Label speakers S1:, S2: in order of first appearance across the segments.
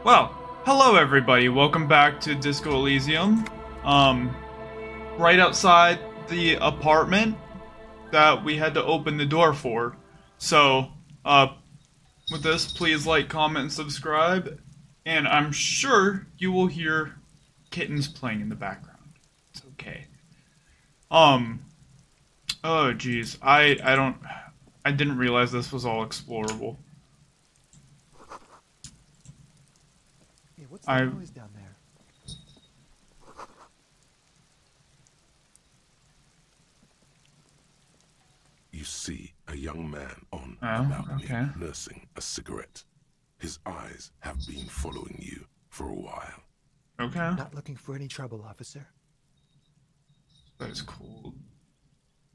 S1: Well, hello everybody. Welcome back to Disco Elysium. Right outside the apartment that we had to open the door for. So, with this, please like, comment, and subscribe. And I'm sure you will hear kittens playing in the background. It's okay. Oh geez, I didn't realize this was all explorable.
S2: Hey, what's that noise down there?
S3: You see a young man on a balcony nursing a cigarette. His eyes have been following you for a while.
S1: Okay.
S2: Not looking for any trouble, officer.
S1: That is cool.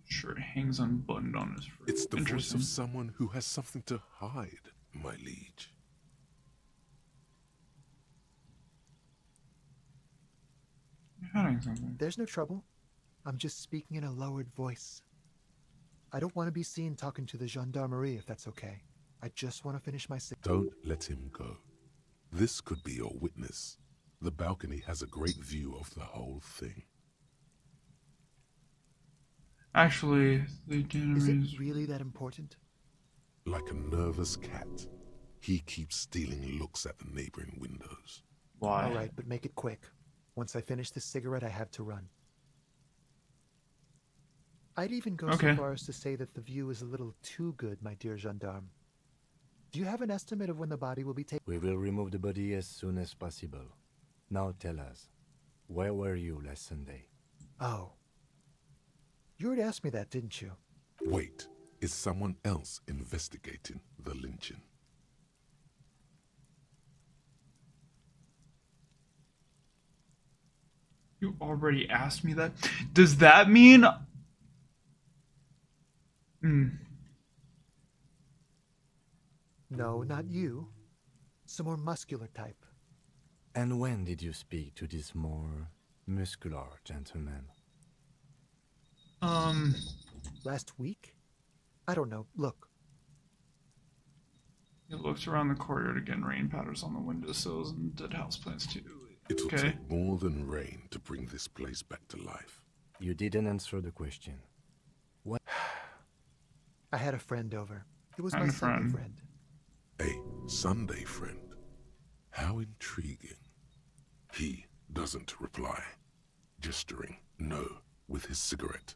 S1: Shirt hangs unbuttoned on his fridge.
S3: It's the voice of someone who has something to hide, my liege.
S1: You're hiding something.
S2: There's no trouble. I'm just speaking in a lowered voice. I don't want to be seen talking to the gendarmerie, if that's okay. I just want to finish my cigarette.
S3: Don't let him go. This could be your witness. The balcony has a great view of the whole thing.
S1: Actually,
S2: Is it really that important?
S3: Like a nervous cat, he keeps stealing looks at the neighboring windows.
S1: Why?
S2: All right, but make it quick. Once I finish this cigarette, I have to run. I'd even go so far as to say that the view is a little too good, my dear gendarme. Do you have an estimate of when the body will be taken?
S4: We will remove the body as soon as possible. Now tell us, where were you last Sunday?
S2: Oh. You already asked me that, didn't you?
S3: Wait, is someone else investigating the lynching?
S1: You already asked me that? Does that mean...
S2: No, not you. Some more muscular type.
S4: And when did you speak to this more muscular gentleman?
S2: Last week? I don't know. Look.
S1: He looks around the courtyard again. Rain patters on the windowsills and dead houseplants too.
S3: It'll take more than rain to bring this place back to life.
S4: You didn't answer the question. What?
S2: I had a friend over. It was my Sunday friend.
S3: A Sunday friend? How intriguing. He doesn't reply, gesturing no with his cigarette.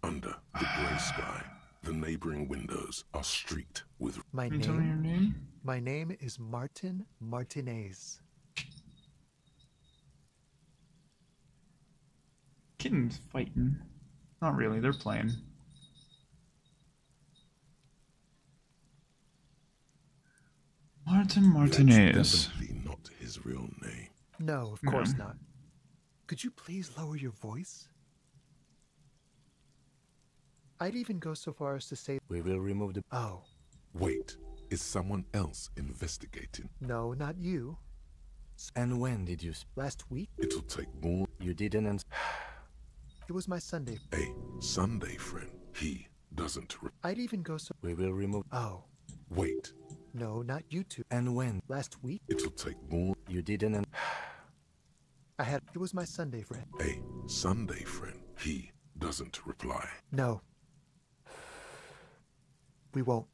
S3: Under the grey sky, the neighboring windows are streaked with...
S2: My
S1: Can you tell me your name?
S2: My name is Martin Martinez.
S1: Kittens fighting. Not really, they're playing. Martin Martinez.
S3: That's definitely not his real name.
S2: No, of course not. Could you please lower your voice? I'd even go so far as to say...
S4: We will remove the...
S2: Oh.
S3: Wait, is someone else investigating?
S2: No, not you.
S4: And when did you...
S2: Last week?
S3: It'll take more...
S4: You didn't answer...
S2: It was my Sunday...
S3: A Sunday friend. He doesn't...
S2: I'd even go so...
S4: We will remove...
S2: Oh.
S3: Wait.
S2: No, not you two.
S4: And when?
S2: Last week?
S3: It'll take more...
S4: You didn't...
S2: It was my Sunday friend.
S3: A Sunday friend. He doesn't reply.
S2: No. We won't.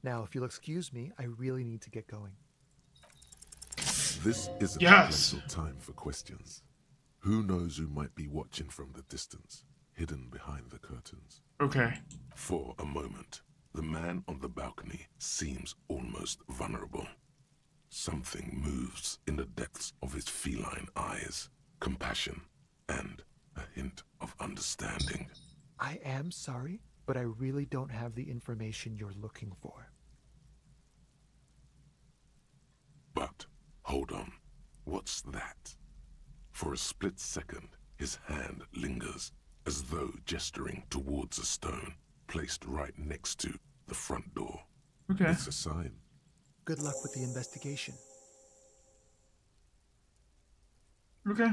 S2: Now, if you'll excuse me, I really need to get going.
S3: This isn't a pencil time for questions. Who knows who might be watching from the distance, hidden behind the curtains?
S1: Okay.
S3: For a moment, the man on the balcony seems almost vulnerable. Something moves in the depths of his feline eyes, compassion, and a hint of understanding.
S2: I am sorry, but I really don't have the information you're looking for.
S3: But, hold on, what's that? For a split second, his hand lingers, as though gesturing towards a stone placed right next to the front door.
S1: Okay.
S3: It's a sign.
S2: Good luck with the investigation.
S1: Okay.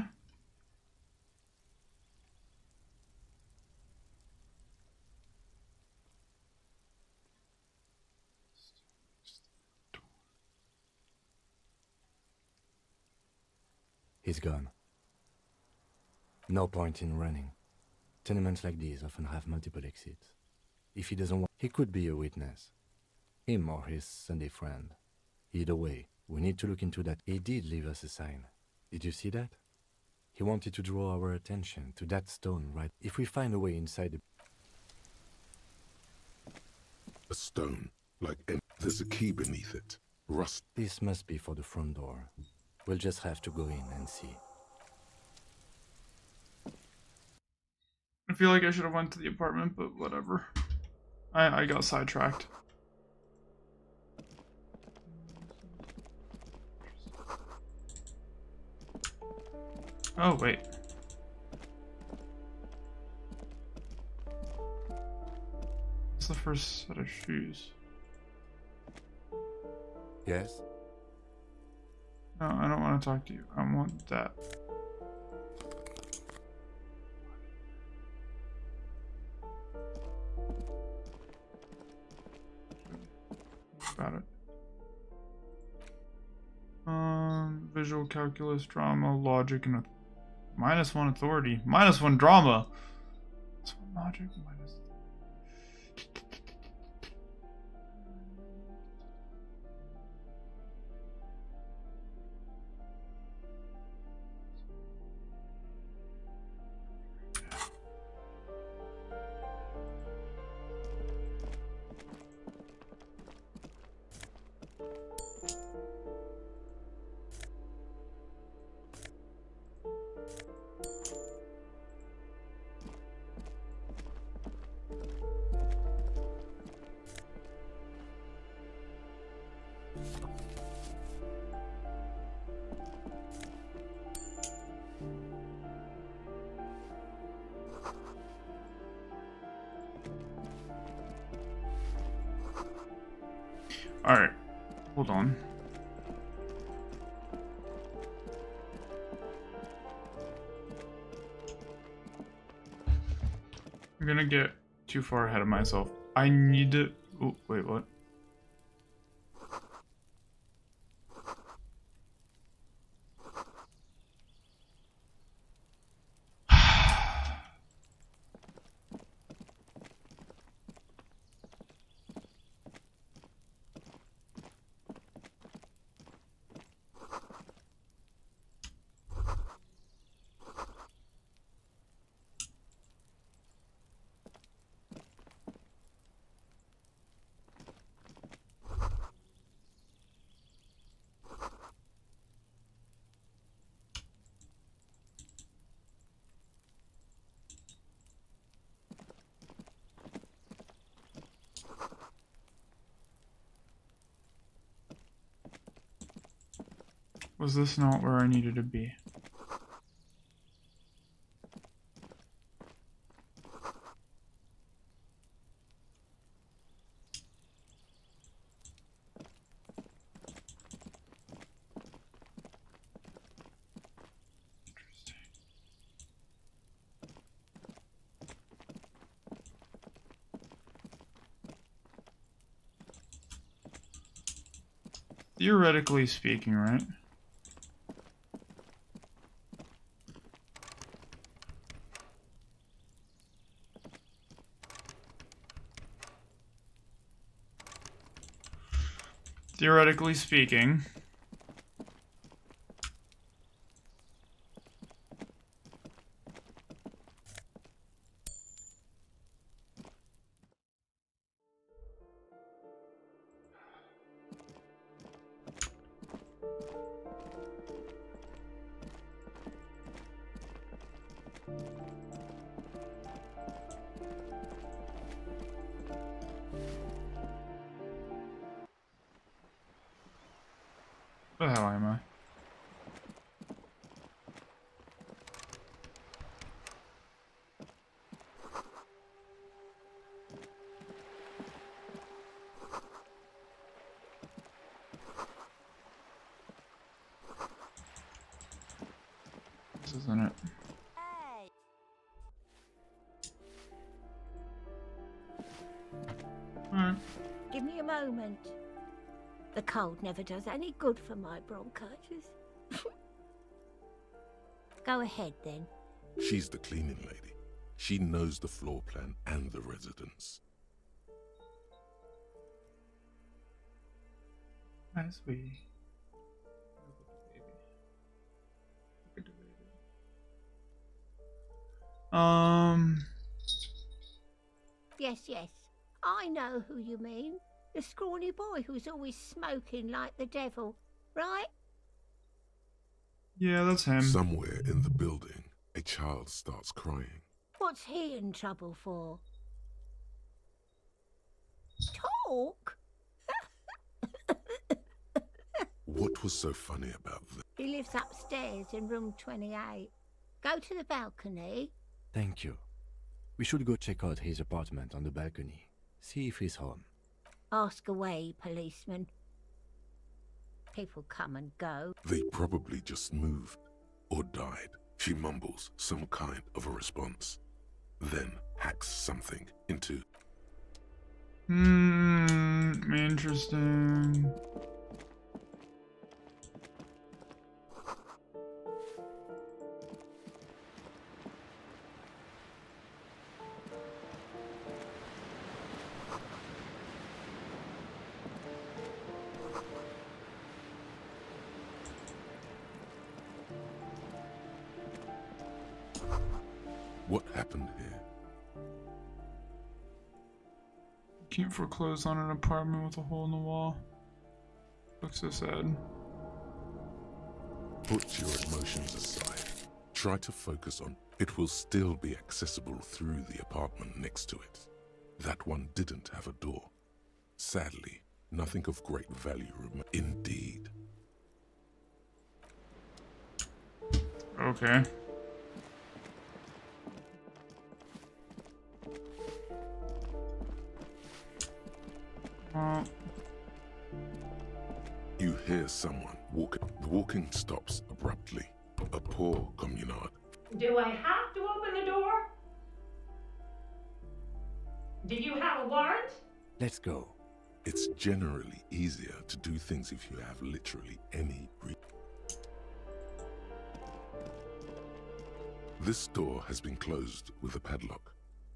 S4: He's gone. No point in running. Tenements like these often have multiple exits. If he doesn't want, he could be a witness. Him or his Sunday friend. Either way, we need to look into that. He did leave us a sign. Did you see that? He wanted to draw our attention to that stone, right? If we find a way inside the...
S3: A stone, there's a key beneath it. Rust.
S4: This must be for the front door. We'll just have to go in and see.
S1: I feel like I should have went to the apartment, but whatever. I got sidetracked. Oh, wait. It's the first set of shoes.
S4: Yes?
S1: No, I don't want to talk to you. I want that. Got it. Visual calculus, drama, logic, and -1 authority. -1 drama. So logic, minus. Alright, hold on. I'm gonna get too far ahead of myself. I need to... Oh, wait, what? Was this not where I needed to be? Interesting. Theoretically speaking, right? Theoretically speaking, where the hell am I? This isn't it.
S5: Hey.
S1: Alright.
S5: Give me a moment. The cold never does any good for my bronchitis. Go ahead then.
S3: She's the cleaning lady. She knows the floor plan and the residence.
S1: Hi, sweetie. Look at the baby.
S5: Yes. I know who you mean. The scrawny boy who's always smoking like the devil, right?
S1: Yeah, that's him.
S3: Somewhere in the building, a child starts crying.
S5: What's he in trouble for? Talk?
S3: What was so funny about this?
S5: He lives upstairs in room 28. Go to the balcony.
S4: Thank you. We should go check out his apartment on the balcony. See if he's home.
S5: Ask away, policeman. People come and go.
S3: They probably just moved or died. She mumbles some kind of a response, then hacks something into.
S1: Interesting.
S3: What happened here?
S1: Can't foreclose on an apartment with a hole in the wall. Looks so sad.
S3: Put your emotions aside. Try to focus on it will still be accessible through the apartment next to it. That one didn't have a door. Sadly, nothing of great value remains. Indeed.
S1: Okay.
S3: You hear someone walking. The walking stops abruptly. A poor communard.
S6: Do I have to open the door? Do you have a warrant?
S4: Let's go.
S3: It's generally easier to do things if you have literally any reason. This door has been closed with a padlock.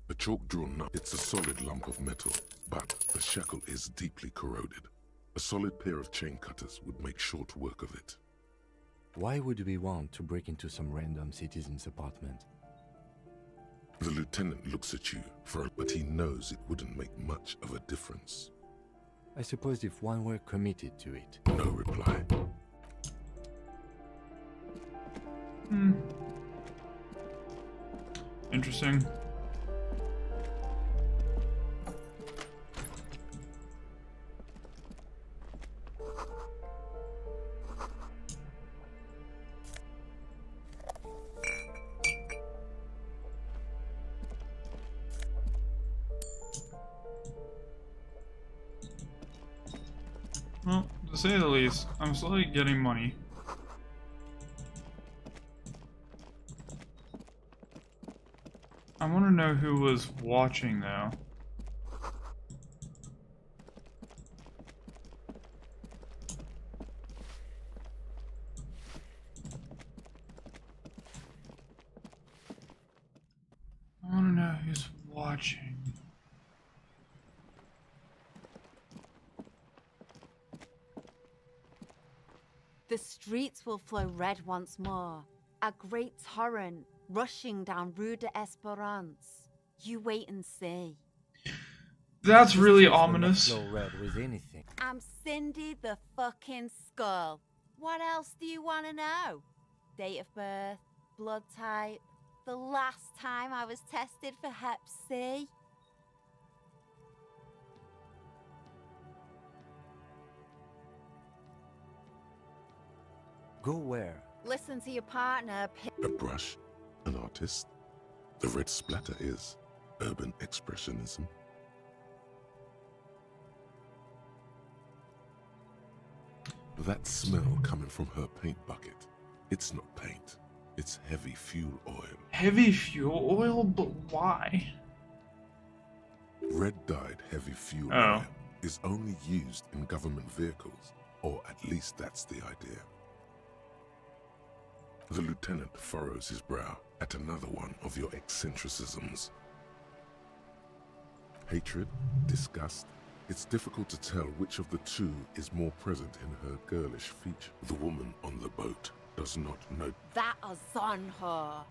S3: A chalk-drawn nut. It's a solid lump of metal, but the shackle is deeply corroded. A solid pair of chain cutters would make short work of it.
S4: Why would we want to break into some random citizen's apartment?
S3: The lieutenant looks at you, but he knows it wouldn't make much of a difference.
S4: I suppose if one were committed to it.
S3: No reply.
S1: Interesting. Well, to say the least, I'm slowly getting money. I want to know who was watching, though. I want to know who's watching.
S7: The streets will flow red once more, a great torrent rushing down Rue d'Espérance. You wait and see.
S1: That's really
S4: Streets will not
S1: ominous.
S4: flow red with anything.
S7: I'm Cindy the fucking Skull. What else do you want to know? Date of birth, blood type, the last time I was tested for Hep C.
S4: Go where?
S7: Listen to your partner.
S3: A brush, an artist. The red splatter is urban expressionism. That smell coming from her paint bucket. It's not paint. It's heavy fuel oil.
S1: Heavy fuel oil? But why?
S3: Red-dyed heavy fuel
S1: Oh.
S3: oil is only used in government vehicles, or at least that's the idea. The lieutenant furrows his brow at another one of your eccentricisms. Hatred, disgust. It's difficult to tell which of the two is more present in her girlish feature. The woman on the boat does not know.
S7: That Ozon her.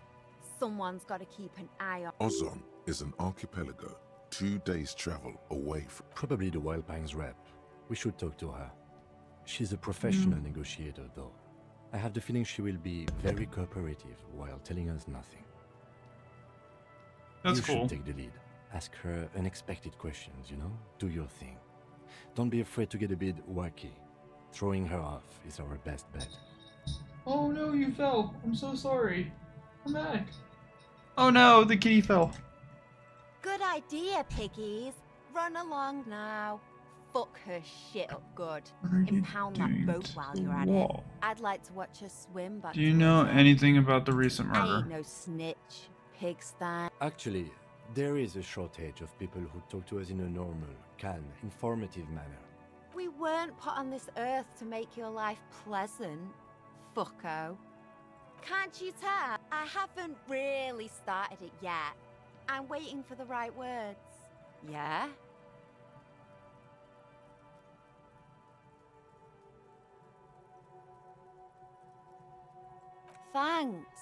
S7: Someone's got to keep an eye on.
S3: Ozon is an archipelago 2 days' travel away from.
S4: Probably the Wild Pines rep. We should talk to her. She's a professional negotiator, though. I have the feeling she will be very cooperative while telling us nothing.
S1: That's
S4: you
S1: cool.
S4: should take the lead. Ask her unexpected questions, you know? Do your thing. Don't be afraid to get a bit wacky. Throwing her off is our best bet.
S1: Oh no, you fell. I'm so sorry. Come back. Oh no, the kitty fell.
S7: Good idea, piggies. Run along now. Fuck her shit up good.
S1: What are you
S7: Impound that
S1: doing
S7: boat
S1: to
S7: while
S1: the
S7: you're at
S1: wall?
S7: it. I'd like to watch her swim back.
S1: Do you
S7: to
S1: know
S7: Elysium.
S1: anything about the recent
S7: I
S1: murder?
S7: ain't no snitch, pigsty.
S4: Actually, there is a shortage of people who talk to us in a normal, calm, informative manner.
S7: We weren't put on this earth to make your life pleasant, fucko. Can't you tell? I haven't really started it yet. I'm waiting for the right words. Yeah? Thanks.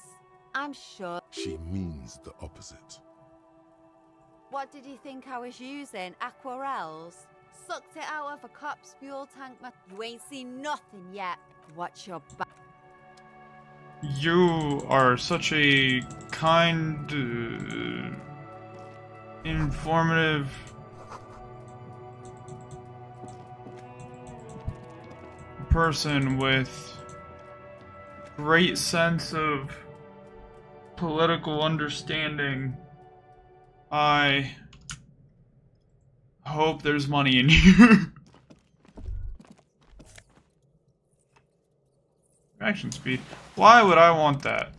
S7: I'm sure.
S3: She means the opposite.
S7: What did you think I was using? Aquarels? Sucked it out of a cop's fuel tank. You ain't seen nothing yet. Watch your back.
S1: You are such a kind, informative person with great sense of political understanding. I hope there's money in you. Action speed. Why would I want that?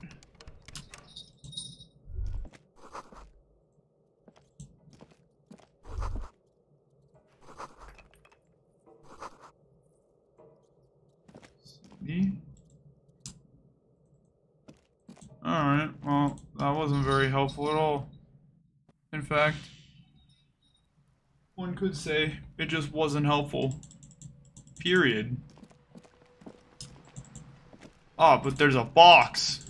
S1: See? Alright, well, that wasn't very helpful at all. In fact, one could say it just wasn't helpful. Period. Ah, but there's a box.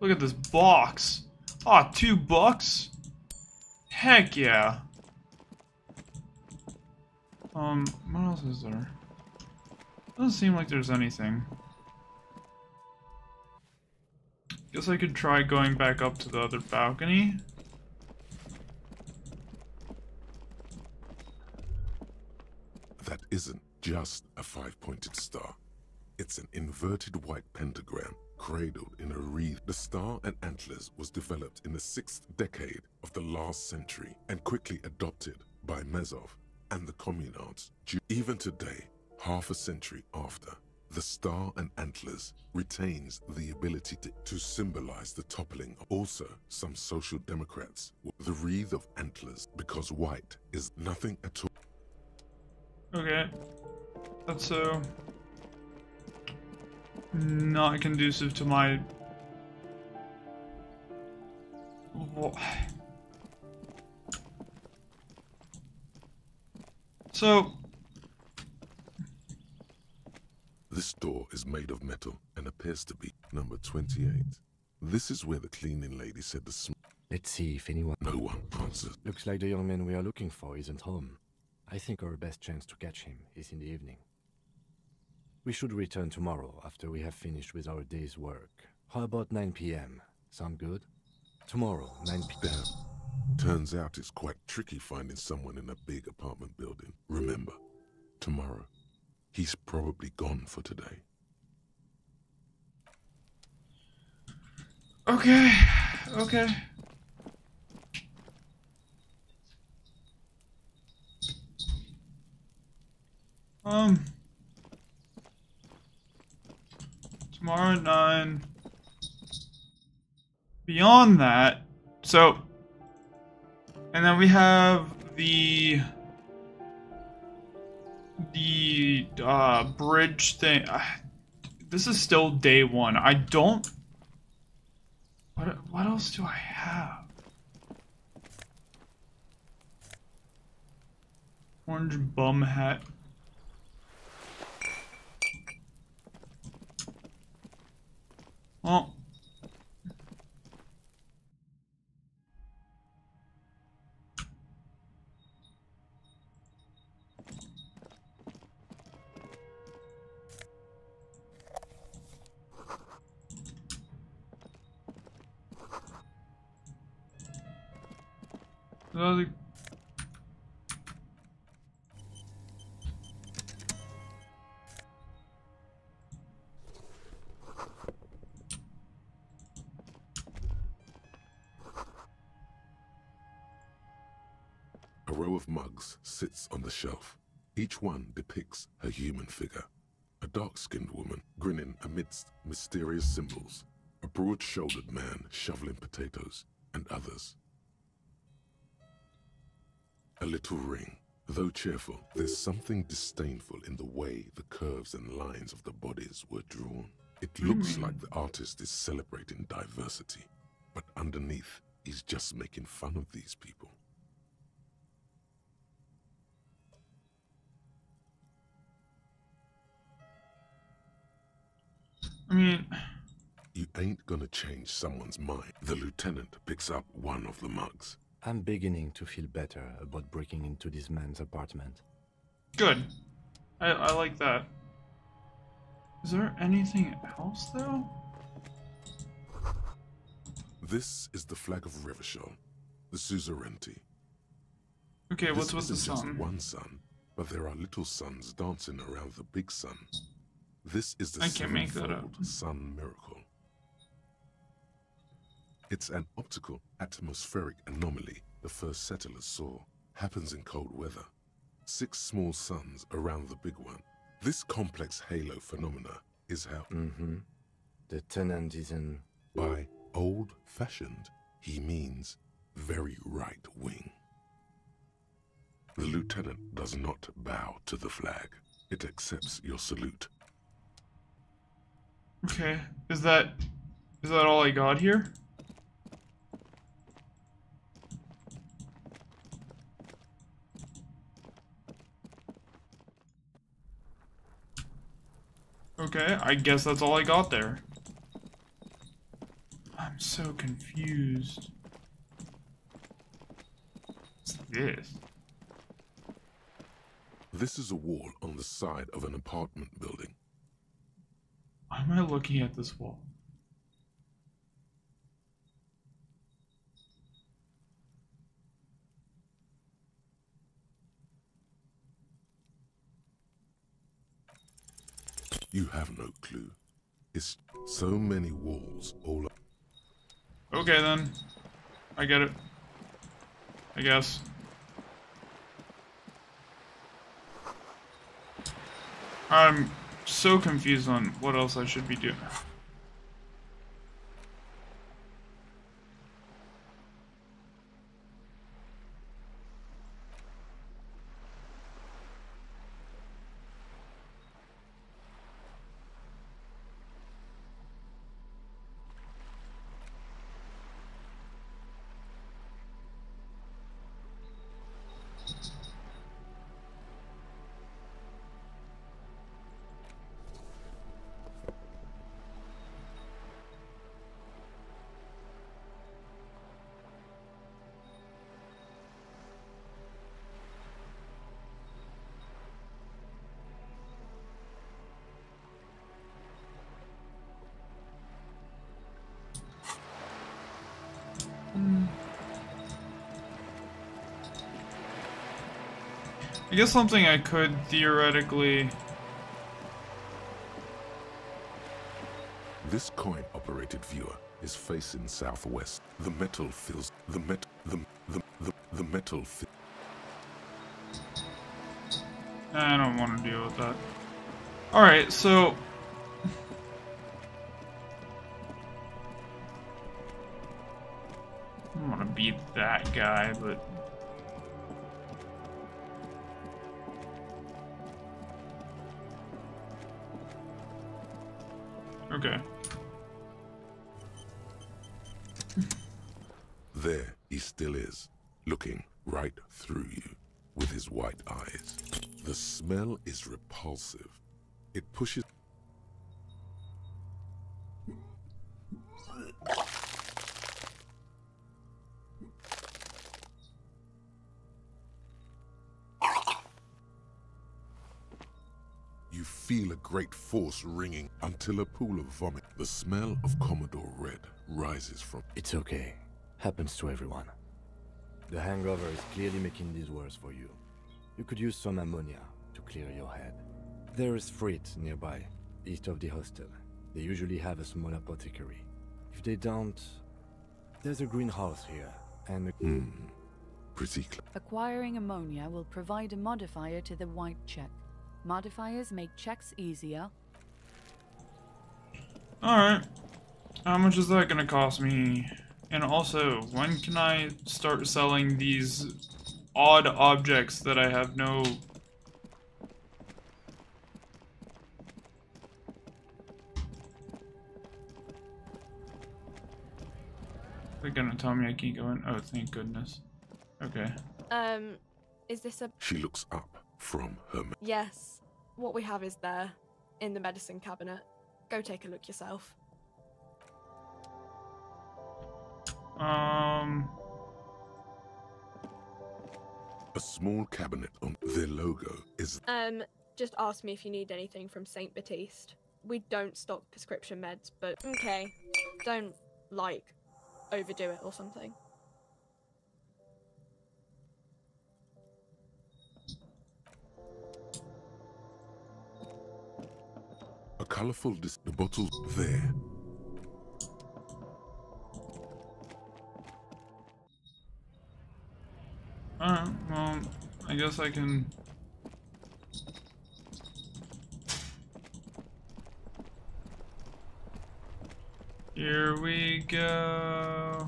S1: Look at this box. Ah, $2? Heck yeah. What else is there? Doesn't seem like there's anything. Guess I could try going back up to the other balcony.
S3: That isn't just a 5-pointed star. It's an inverted white pentagram cradled in a wreath. The star and antlers was developed in the 6th decade of the last century and quickly adopted by Mezov and the communards. Even today, half a century after, the star and antlers retains the ability to symbolize the toppling. Also, some social democrats, the wreath of antlers, because white is nothing at all.
S1: Okay. That's so not conducive to my so
S3: this door is made of metal and appears to be number 28. This is where the cleaning lady said the smell.
S4: Let's see if anyone...
S3: No one answers.
S4: Looks like the young man we are looking for isn't home. I think our best chance to catch him is in the evening. We should return tomorrow after we have finished with our day's work. How about 9 p.m.? Sound good? Tomorrow, 9 p.m.
S3: Turns out it's quite tricky finding someone in a big apartment building. Remember, tomorrow, he's probably gone for today.
S1: okay. Okay. Tomorrow at 9. Beyond that, so, and then we have the the bridge thing. This is still day one. I don't. What else do I have? Orange bum hat. Well. A
S3: row of mugs sits on the shelf. Each one depicts a human figure. A dark-skinned woman grinning amidst mysterious symbols. A broad-shouldered man shoveling potatoes, and others. A little ring. Though cheerful, there's something disdainful in the way the curves and lines of the bodies were drawn. It looks like the artist is celebrating diversity, but underneath, he's just making fun of these people.
S1: I mean,
S3: you ain't gonna change someone's mind. The lieutenant picks up one of the mugs.
S4: I'm beginning to feel better about breaking into this man's apartment.
S1: good. I like that. Is there anything else though?
S3: This is the flag of Revachol, the suzerainty.
S1: Okay, what's
S3: This
S1: the
S3: isn't
S1: sun?
S3: just one sun, but there are little suns dancing around the big sun. This is the
S1: I can't make that
S3: sevenfold sun miracle. It's an optical atmospheric anomaly the first settlers saw. Happens in cold weather. 6 small suns around the big one. This complex halo phenomena is how...
S4: The tenant is in...
S3: By old-fashioned, he means very right-wing. The lieutenant does not bow to the flag. It accepts your salute.
S1: Okay, is that all I got here? Okay, I guess that's all I got there. I'm so confused. What's this?
S3: This is a wall on the side of an apartment building.
S1: Why am I looking at this wall?
S3: You have no clue. It's so many walls all up.
S1: Okay then. I get it. I guess. I'm so confused on what else I should be doing. I guess something I could theoretically...
S3: This coin-operated viewer is facing southwest. The metal fills the metal.
S1: I don't want to deal with that. Alright, so... I don't want to be that guy, but... Okay.
S3: There he still is, looking right through you with his white eyes. The smell is repulsive. It pushes... You feel a great force ringing until a pool of vomit. The smell of Commodore Red rises from...
S4: It's okay. Happens to everyone. The hangover is clearly making this worse for you. You could use some ammonia to clear your head. There is Frit nearby, east of the hostel. They usually have a small apothecary. If they don't, there's a greenhouse here, and
S3: pretty clear.
S8: Acquiring ammonia will provide a modifier to the white check. Modifiers make checks easier.
S1: Alright. How much is that gonna cost me? And also, when can I start selling these odd objects that I have no... They're gonna tell me I can't go in? Oh, thank goodness. Okay.
S9: Is this a...
S3: She looks up from her...
S9: Yes. What we have is there, in the medicine cabinet. Go take a look yourself.
S3: A small cabinet on their logo is...
S9: Just ask me if you need anything from St. Baptiste. We don't stock prescription meds, but okay. Don't, like, overdo it or something.
S3: A colorful the bottles there.
S1: Alright, well, I guess I can... Here we go.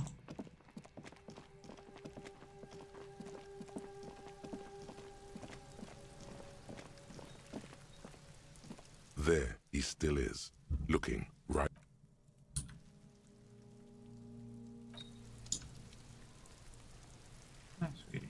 S3: There he still is, looking right.
S1: Nice, sweetie.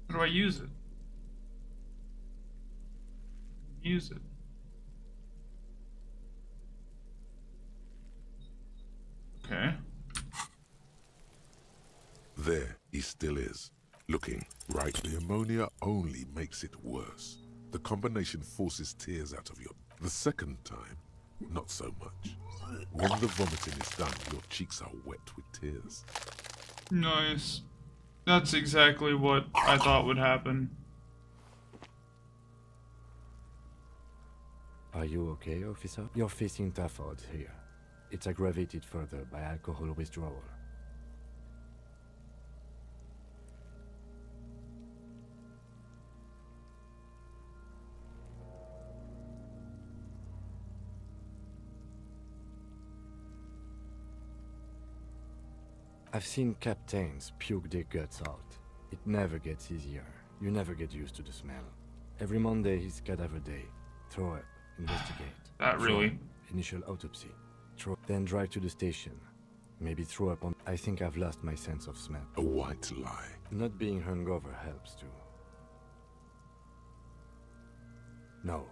S1: How do I use it? Use it. Okay.
S3: There he still is, looking right. The ammonia only makes it worse. The combination forces tears out of your... The second time, not so much. When the vomiting is done, your cheeks are wet with tears.
S1: Nice. That's exactly what I thought would happen.
S4: Are you okay, officer? You're facing tough odds here. It's aggravated further by alcohol withdrawal. I've seen captains puke their guts out. It never gets easier. You never get used to the smell. Every Monday is cadaver day. Throw up, investigate.
S1: That really...
S4: Initial autopsy. Then drive to the station. Maybe throw up on... I think I've lost my sense of smell.
S3: A white lie.
S4: Not being hungover helps too. No.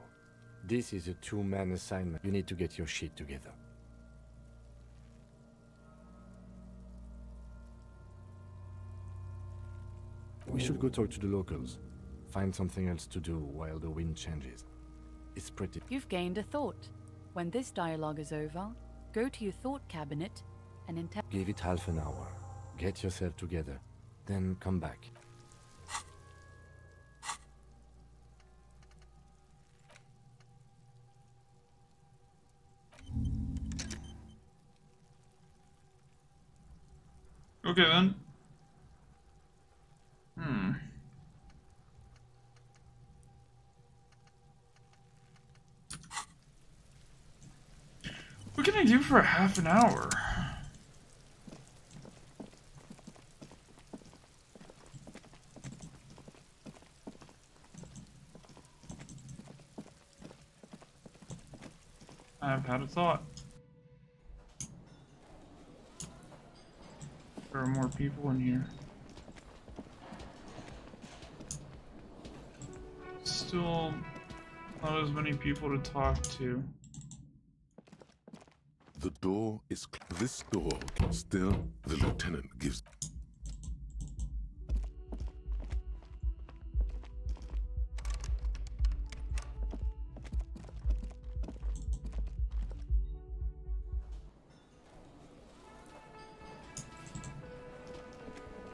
S4: This is a two-man assignment. You need to get your shit together. We should go talk to the locals. Find something else to do while the wind changes. It's pretty...
S8: You've gained a thought. When this dialogue is over, go to your thought cabinet and
S4: Give it half an hour. Get yourself together. Then come back.
S1: Okay then. I do for a half an hour? I've had a thought. There are more people in here. Still not as many people to talk to.
S3: The door is this door. Still, the lieutenant gives.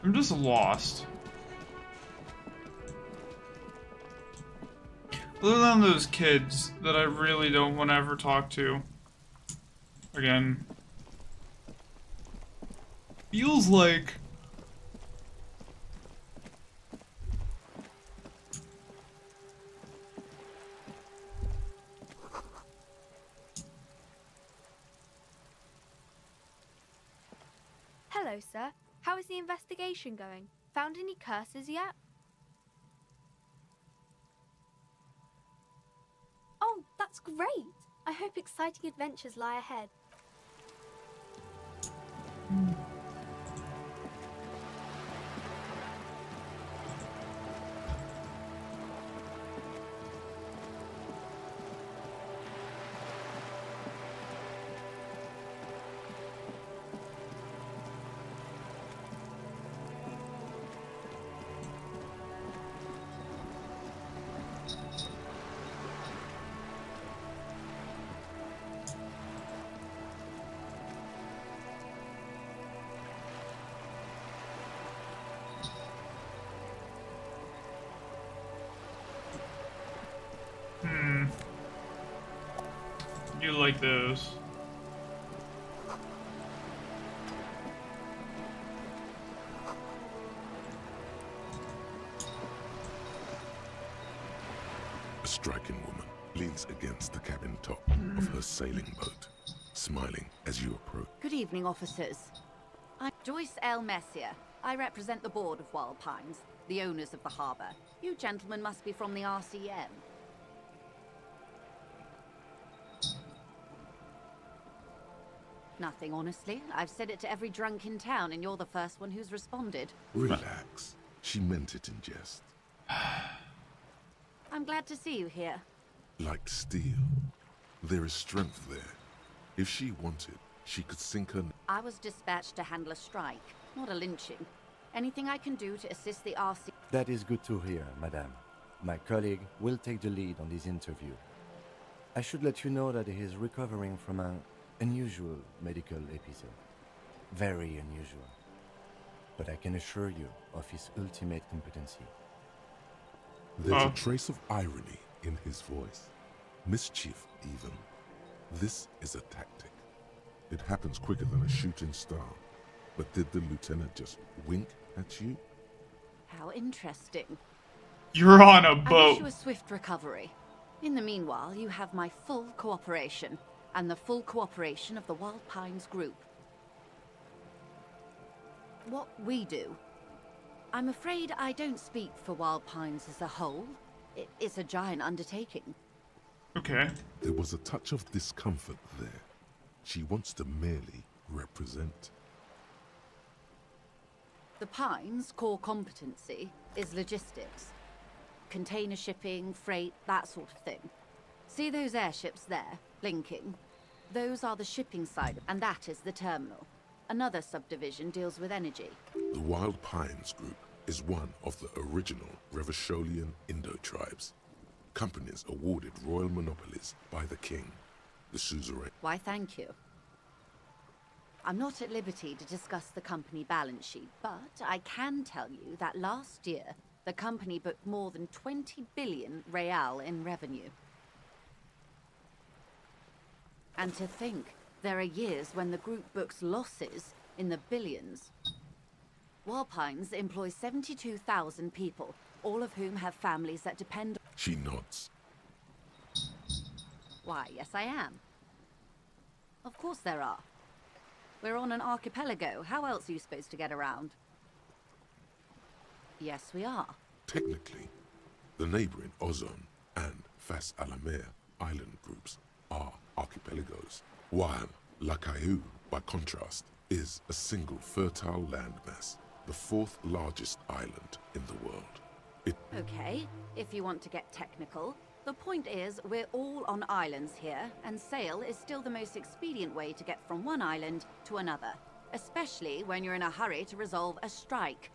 S1: I'm just lost. Other than those kids that I really don't want to ever talk to. Again. Feels like...
S10: Hello, sir. How is the investigation going? Found any curses yet? Oh, that's great! I hope exciting adventures lie ahead. You like those.
S3: A striking woman leans against the cabin top of her sailing boat, smiling as you approach.
S11: Good evening, officers. I'm Joyce L. Messier. I represent the board of Wild Pines, the owners of the harbour. You gentlemen must be from the RCM. Nothing, honestly. I've said it to every drunk in town, and you're the first one who's responded.
S3: Relax. She meant it in jest.
S11: I'm glad to see you here.
S3: Like steel. There is strength there. If she wanted, she could sink her...
S11: I was dispatched to handle a strike, not a lynching. Anything I can do to assist the RC...
S4: That is good to hear, madame. My colleague will take the lead on this interview. I should let you know that he is recovering from an unusual medical episode. Very unusual. But I can assure you of his ultimate competency.
S3: There's a trace of irony in his voice. Mischief, even. This is a tactic. It happens quicker than a shooting star. But did the lieutenant just wink at you?
S11: How interesting.
S1: You're on a
S11: I
S1: boat.
S11: wish you a swift recovery. In the meanwhile, you have my full cooperation, and the full cooperation of the Wild Pines group. What we do. I'm afraid I don't speak for Wild Pines as a whole. It is a giant undertaking.
S1: Okay.
S3: There was a touch of discomfort there. She wants to merely represent.
S11: The Pines' core competency is logistics. Container shipping, freight, that sort of thing. See those airships there, blinking? Those are the shipping side, and that is the terminal. Another subdivision deals with energy.
S3: The Wild Pines group is one of the original Revacholian Indo tribes. Companies awarded royal monopolies by the king, the suzerain.
S11: Why, thank you. I'm not at liberty to discuss the company balance sheet, but I can tell you that last year, the company booked more than 20 billion real in revenue. And to think, there are years when the group books losses in the billions. Wild Pines employs 72,000 people, all of whom have families that depend on...
S3: She nods.
S11: Why, yes I am. Of course there are. We're on an archipelago. How else are you supposed to get around? Yes, we are.
S3: Technically, the neighboring Ozone and Fas Alamir island groups are archipelagos, while La Caillou, by contrast, is a single fertile landmass, the fourth largest island in the world.
S11: Okay, if you want to get technical. The point is, we're all on islands here, and sail is still the most expedient way to get from one island to another, especially when you're in a hurry to resolve a strike.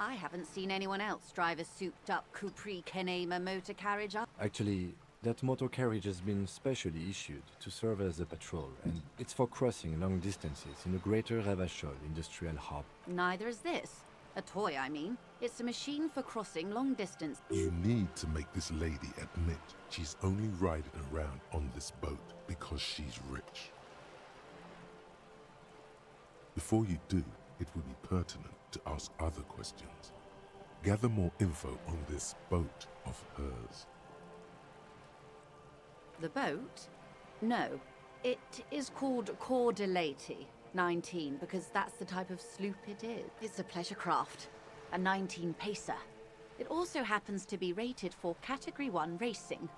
S11: I haven't seen anyone else drive a souped-up Capri Kenema motor carriage up.
S4: Actually, that motor carriage has been specially issued to serve as a patrol, and it's for crossing long distances in the greater Ravachol industrial hub.
S11: Neither is this. A toy, I mean. It's a machine for crossing long distance.
S3: You need to make this lady admit she's only riding around on this boat because she's rich. Before you do, it would be pertinent to ask other questions. Gather more info on this boat of hers.
S11: The boat? No. It is called Cordelati 19 because that's the type of sloop it is. It's a pleasure craft, a 19 pacer. It also happens to be rated for Category 1 racing.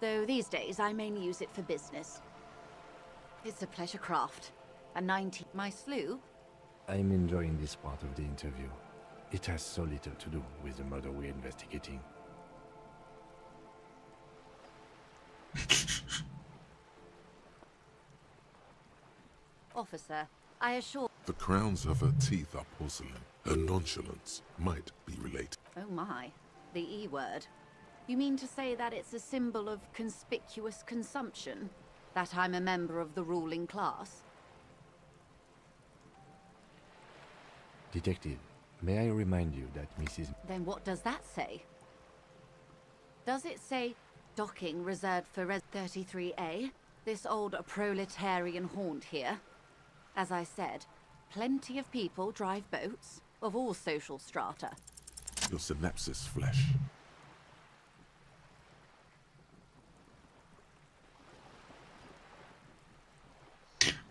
S11: Though these days I mainly use it for business. It's a pleasure craft, a 19. My sloop?
S4: I'm enjoying this part of the interview. It has so little to do with the murder we're investigating.
S11: Officer, I assure...
S3: The crowns of her teeth are porcelain. Her nonchalance might be related.
S11: Oh my, the E word. You mean to say that it's a symbol of conspicuous consumption? That I'm a member of the ruling class?
S4: Detective, may I remind you that Mrs.
S11: Then what does that say? Does it say docking reserved for Res 33A? This old proletarian haunt here? As I said, plenty of people drive boats, of all social strata.
S3: Your synapses flesh.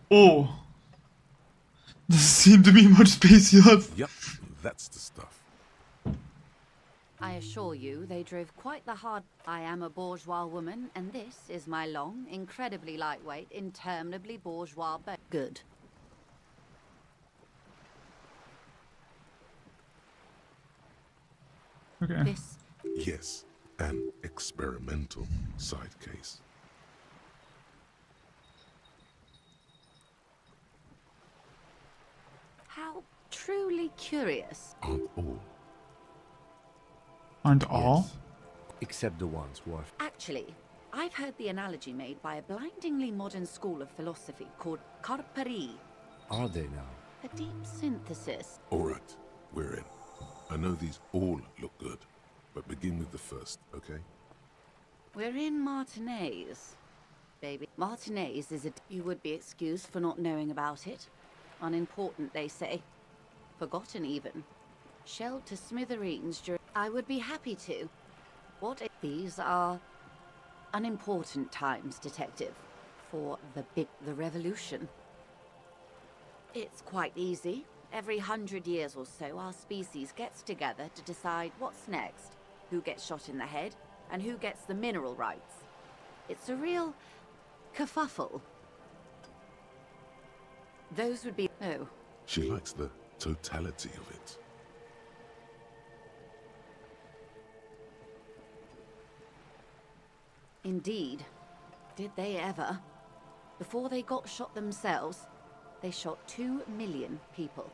S1: Oh! Doesn't seem to be much space left.
S3: Yep, that's the stuff.
S11: I assure you, they drove quite the hard... I am a bourgeois woman, and this is my long, incredibly lightweight, interminably bourgeois boat. Good.
S1: Okay.
S11: This...
S3: Yes, an experimental side case.
S11: How truly curious.
S3: Aren't all.
S1: Aren't all?
S4: Yes. Except the ones who are...
S11: Actually, I've heard the analogy made by a blindingly modern school of philosophy called Carperi.
S4: Are they now?
S11: A deep synthesis.
S3: Alright, we're in. I know these all look good, but begin with the first, okay?
S11: We're in Martinez, baby. Martinez is a... You would be excused for not knowing about it. Unimportant, they say. Forgotten, even. Shelled to smithereens during... I would be happy to. These are unimportant times, Detective. For the revolution. It's quite easy. Every 100 years or so, our species gets together to decide what's next. Who gets shot in the head, and who gets the mineral rights. It's a real kerfuffle. Those would be... Oh.
S3: She likes the totality of it.
S11: Indeed. Did they ever? Before they got shot themselves, they shot 2 million people.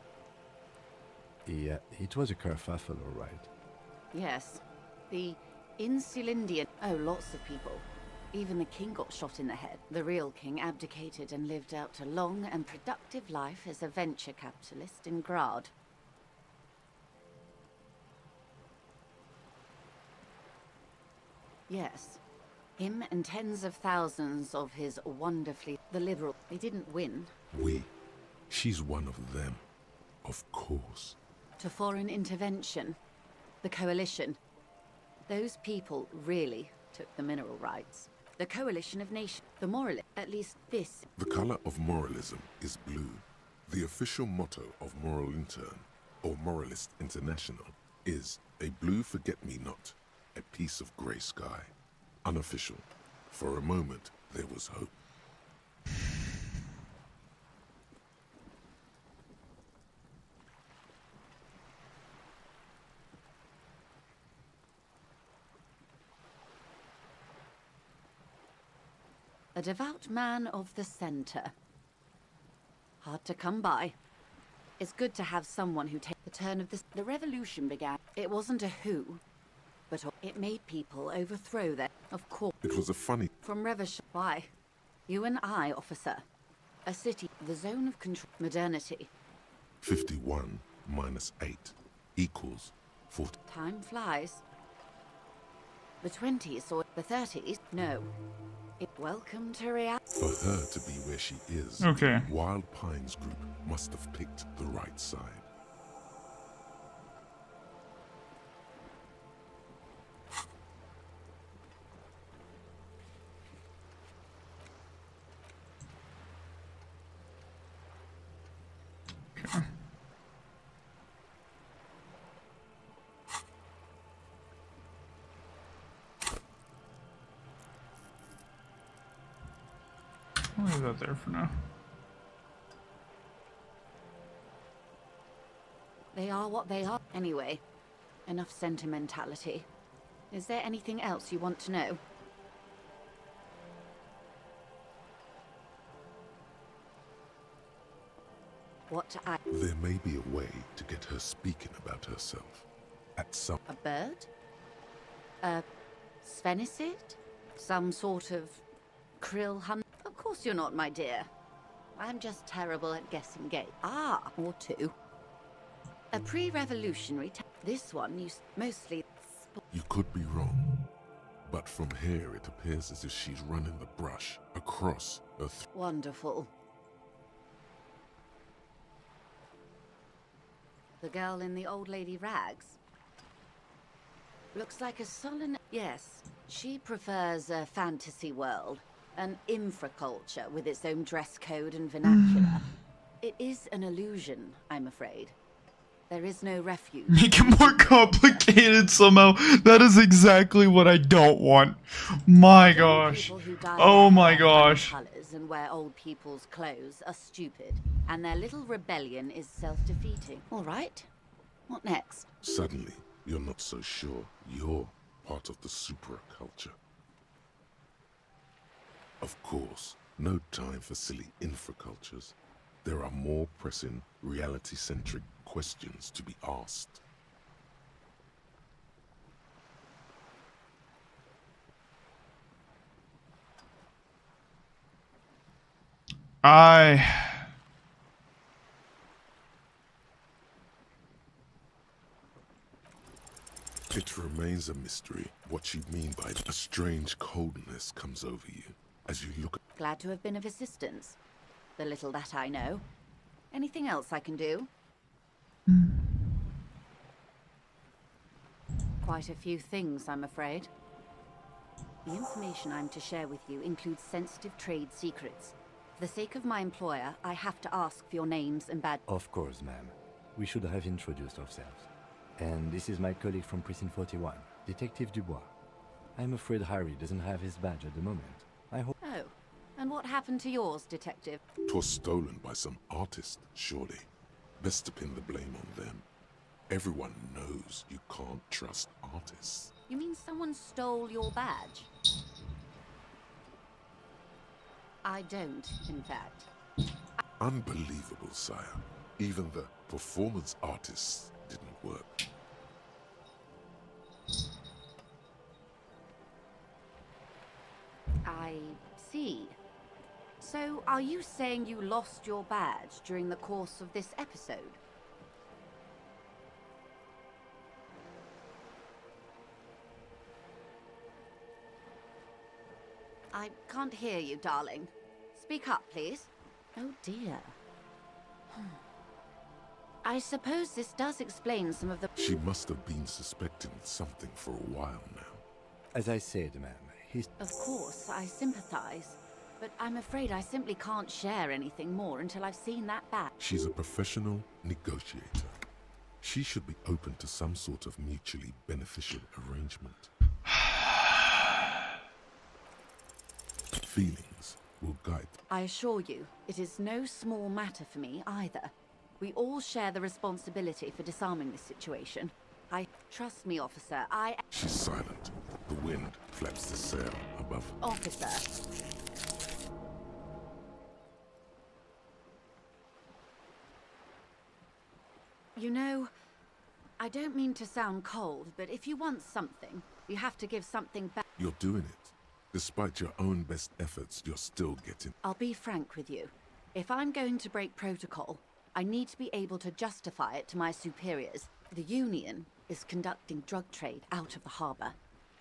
S4: Yeah, it was a kerfuffle, all right.
S11: Yes. The Insulindian... Oh, lots of people. Even the king got shot in the head. The real king abdicated and lived out a long and productive life as a venture capitalist in Grad. Yes. Him and tens of thousands of his wonderfully... The liberal... They didn't win.
S3: She's one of them. Of course.
S11: To foreign intervention. The coalition. Those people really took the mineral rights. The coalition of nations. The moral, at least this.
S3: The color of moralism is blue. The official motto of Moral Intern, or Moralist International, is a blue forget-me-not, a piece of grey sky. Unofficial. For a moment, there was hope.
S11: A devout man of the center. Hard to come by. It's good to have someone who takes the turn of this. The revolution began. It wasn't a who, but it made people overthrow their. Of course.
S3: It was a funny.
S11: From revolution. Why? You and I, officer. A city. The zone of control. Modernity.
S3: 51 minus 8 equals 40.
S11: Time flies. The 20s or the 30s? No. Welcome to reality.
S3: For her to be where she is,
S1: okay.
S3: Wild Pines Group must have picked the right side.
S1: Okay. I'll leave that there for now.
S11: They are what they are. Anyway, enough sentimentality. Is there anything else you want to know? What I...
S3: There may be a way to get her speaking about herself. At some...
S11: A bird? A Svenicid? Some sort of krill hunt? Of course you're not, my dear. I'm just terrible at guessing game. Ah, or two. A pre-revolutionary this one used mostly...
S3: You could be wrong. But from here it appears as if she's running the brush across a...
S11: Wonderful. The girl in the old lady rags? Looks like a sullen... Yes, she prefers a fantasy world. An infraculture with its own dress code and vernacular. It is an illusion, I'm afraid. There is no refuge.
S1: Make it more complicated somehow. That is exactly what I don't want. My gosh. Oh my gosh.
S11: Colors and wear old people's clothes are stupid, and their little rebellion is self-defeating. All right. What next?
S3: Suddenly, you're not so sure you're part of the supraculture. Of course, no time for silly infracultures. There are more pressing, reality-centric questions to be asked. It remains a mystery what you mean by a strange coldness comes over you as you look.
S11: Glad to have been of assistance. The little that I know. Anything else I can do? Quite a few things, I'm afraid. The information I'm to share with you includes sensitive trade secrets. For the sake of my employer, I have to ask for your names and badges.
S4: Of course, ma'am. We should have introduced ourselves. And this is my colleague from Precinct 41, Detective Dubois. I'm afraid Harry doesn't have his badge at the moment. I hope...
S11: Oh, and what happened to yours, Detective?
S3: 'Twas stolen by some artist, surely. Best to pin the blame on them. Everyone knows you can't trust artists.
S11: You mean someone stole your badge? I don't, in fact.
S3: Unbelievable, sire. Even the performance artists didn't work.
S11: I see. So, are you saying you lost your badge during the course of this episode? I can't hear you, darling. Speak up, please. Oh dear. I suppose this does explain some of the...
S3: She must have been suspecting something for a while now.
S4: As I said, ma'am, He's...
S11: Of course, I sympathize. But I'm afraid I simply can't share anything more until I've seen that back.
S3: She's a professional negotiator. She should be open to some sort of mutually beneficial arrangement. Feelings will guide.
S11: I assure you, it is no small matter for me either. We all share the responsibility for disarming this situation. Trust me, officer,
S3: She's silent. The wind flaps the sail above.
S11: Officer. You know, I don't mean to sound cold, but if you want something, you have to give something back.
S3: You're doing it. Despite your own best efforts, you're still getting...
S11: I'll be frank with you. If I'm going to break protocol, I need to be able to justify it to my superiors. The Union is conducting drug trade out of the harbor.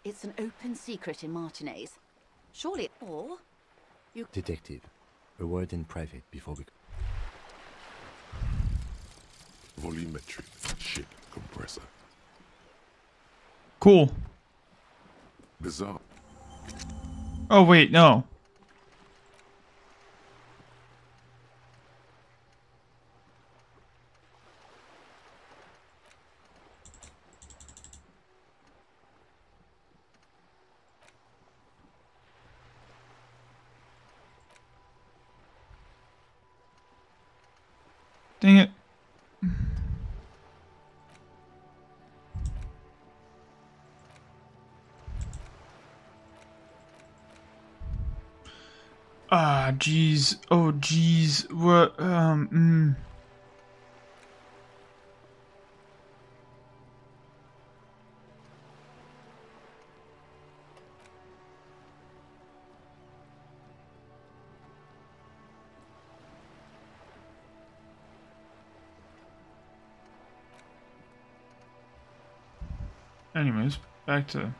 S11: It's an open secret in Martinez. Surely, or you...
S4: Detective, a word in private before we...
S3: Volumetric ship compressor.
S1: Cool.
S3: Bizarre.
S1: Oh, wait, no. Dang it. Ah, jeez. Oh, jeez. What, Anyways, back to...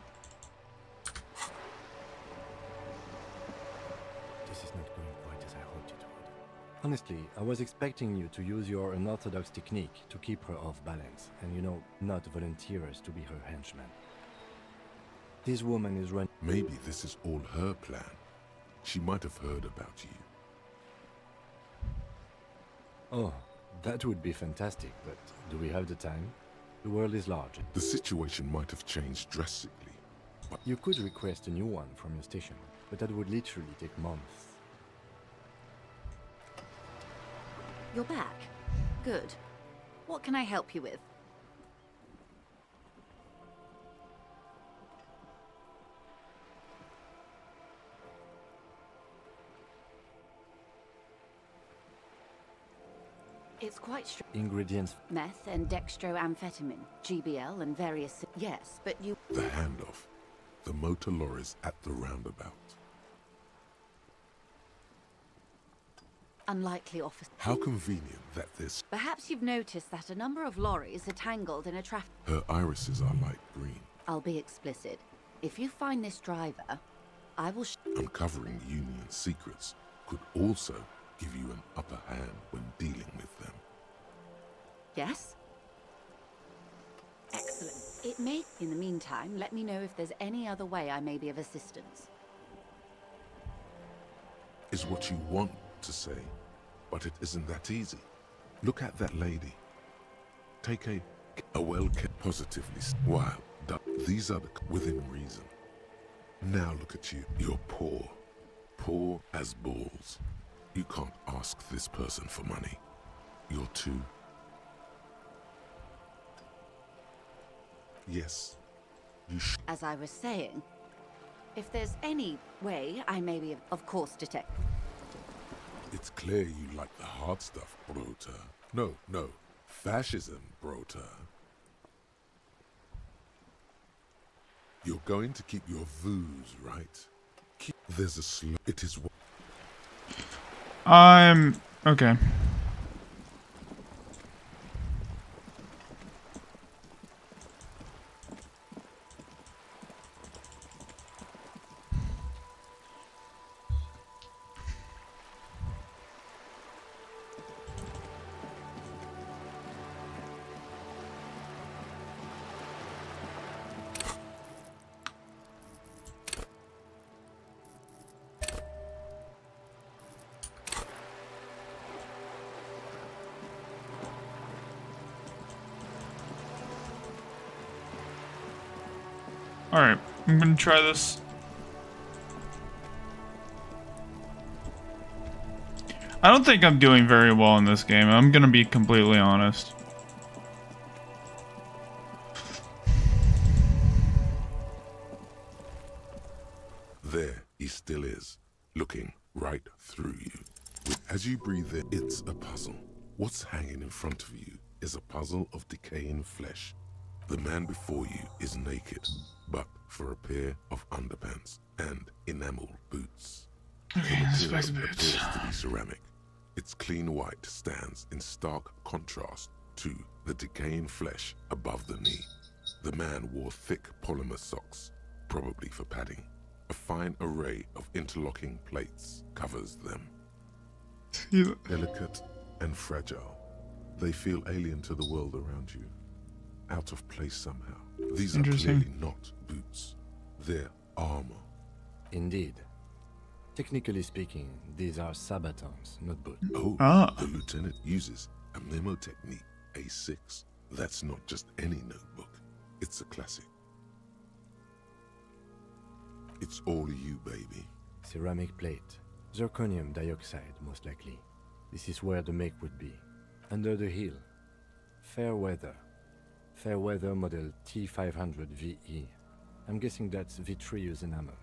S4: This is not going quite as I hoped it would. Honestly, I was expecting you to use your unorthodox technique to keep her off balance, and you know, not volunteer us to be her henchman. This woman is run...
S3: Maybe this is all her plan. She might have heard about you.
S4: Oh, that would be fantastic, but do we have the time? The world is large.
S3: The situation might have changed drastically, but...
S4: You could request a new one from your station, but that would literally take months.
S11: You're back. Good. What can I help you with? It's quite
S4: ingredients.
S11: Meth and dextroamphetamine, GBL and various... Yes, but you...
S3: The handoff. The motor lorries at the roundabout.
S11: Unlikely, officer.
S3: How convenient that this...
S11: Perhaps you've noticed that a number of lorries are tangled in a traffic...
S3: Her irises are light green.
S11: I'll be explicit. If you find this driver, I will...
S3: Uncovering Union secrets could also give you an upper hand when dealing with them.
S11: Yes? Excellent. It may... In the meantime, let me know if there's any other way I may be of assistance.
S3: Is what you want to say, but it isn't that easy. Look at that lady. Take a well-kept, positively while these are within reason. Now look at you. You're poor as balls. You can't ask this person for money. You're too... Yes, you should.
S11: As I was saying, if there's any way I may be, of course, detect...
S3: It's clear you like the hard stuff, Brota. No, fascism, Brota. You're going to keep your views, right? There's a slow... It is...
S1: I'm... Okay. Alright, I'm gonna try this. I don't think I'm doing very well in this game. I'm gonna be completely honest.
S3: There he still is, looking right through you. As you breathe in, it's a puzzle. What's hanging in front of you is a puzzle of decaying flesh. The man before you is naked, but for a pair of underpants and enamel boots.
S1: Okay,
S3: The
S1: back to
S3: material
S1: boots.
S3: appears to be ceramic. Its clean white stands in stark contrast to the decaying flesh above the knee. The man wore thick polymer socks, probably for padding. A fine array of interlocking plates covers them. Delicate and fragile, they feel alien to the world around you. Out of place somehow. These are clearly not boots. They're armor.
S4: Indeed. Technically speaking, these are sabatons, not boots.
S3: Oh, the lieutenant uses a memo technique, A6. That's not just any notebook. It's a classic. It's all you, baby.
S4: Ceramic plate. Zirconium dioxide, most likely. This is where the make would be. Under the hill. Fair weather. Fair weather model T500 VE. I'm guessing that's vitreous enamel.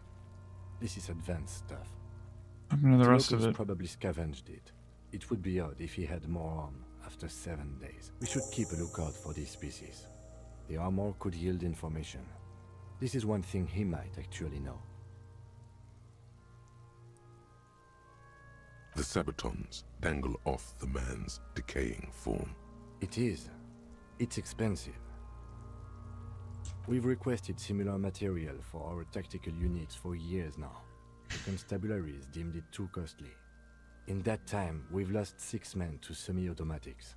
S4: This is advanced stuff.
S1: I'm gonna the rest of
S4: locals
S1: it.
S4: Probably scavenged it. It would be odd if he had more on after 7 days. We should keep a lookout for these species. The armor could yield information. This is one thing he might actually know.
S3: The sabatons dangle off the man's decaying form.
S4: It is. It's expensive. We've requested similar material for our tactical units for years now. The constabularies deemed it too costly. In that time, we've lost 6 men to semi-automatics.